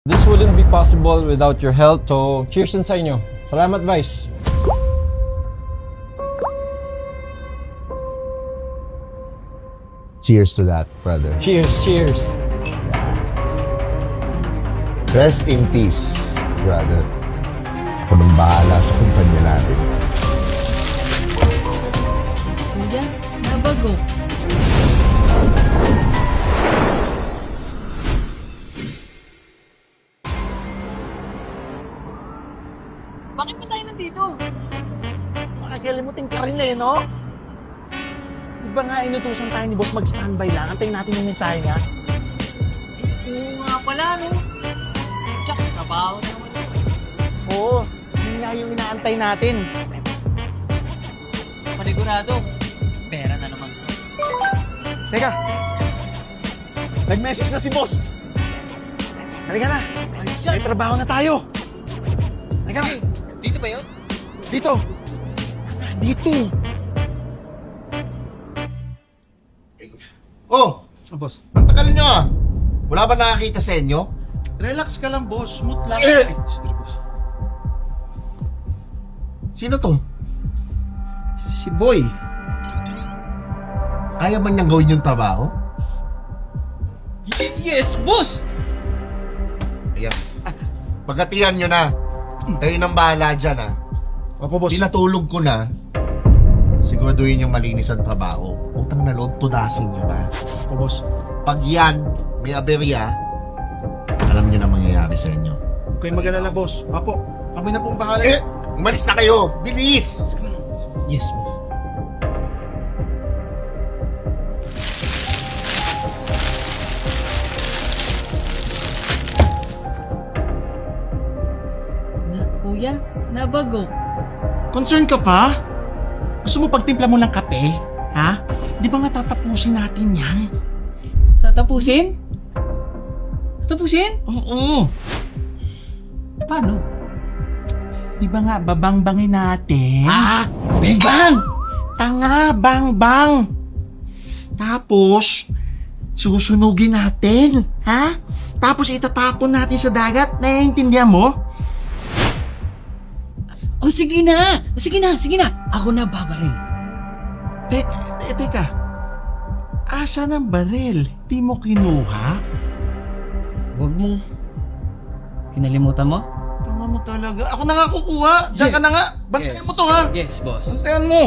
This wouldn't be possible without your help, so cheers din sa inyo. Salamat, Vice. Cheers to that, brother. Cheers, cheers. Rest in peace, brother. Ako nang bahala sa kumpanya natin. Kuya, nabago. Bakit pa tayo nandito? Makakalimutin ka rin eh, no? Di ba nga inutusan tayo ni boss mag-standby lang? Antayin natin yung mensahe niya. Oo nga pala, no? Tsak, trabaho naman yun. Oo, yun nga yung inaantay natin. Panigurado, pera na naman. Teka, nag-message na si boss. Halika na, may trabaho na tayo. Halika na. Dito ba yun? Dito! Dito! Oh, boss. ang tagal nyo ah. Wala ba nakakita sa inyo? Relax ka lang, boss. Smooth lang. Eh! Sorry, boss. Sino to? Si Boy. Kaya ba niyang gawin yung trabaho? Yes, boss! Ayan. Pagkatiyan nyo na. Kayo nang bahala dyan ah. Opo, boss. Pinatulog ko na. Siguraduhin yung malinis ang trabaho. Utang na loob, tudasin nyo na. Opo, boss. Pag yan, may aberya, alam nyo na mangyayari sa inyo. Huwag kayong mag-alala, boss. Opo, kami na pong bahala. Eh, umalis na kayo! Bilis! Yes, boss. Kuya, nabago. Concern ka pa? Gusto mo pagtimpla mo ng kape? Ha? Di ba nga tatapusin natin yan? Tatapusin? Tatapusin? Oo. Paano? Di ba nga babangbangin natin? Ah! Bang bang! Tanga, bang-bang. Tapos, susunugin natin. Ha? Tapos itatapon natin sa dagat. Naiintindihan mo? O sige na! O sige na! Sige na! Ako na babaril. Teka. Asa ng baril? Di mo kinuha? Huwag mong... Kinalimutan mo? Tanga mo talaga. Ako na nga kukuha. Diyan ka na nga. Bantayan mo to ha. Yes, boss. Bantayan mo.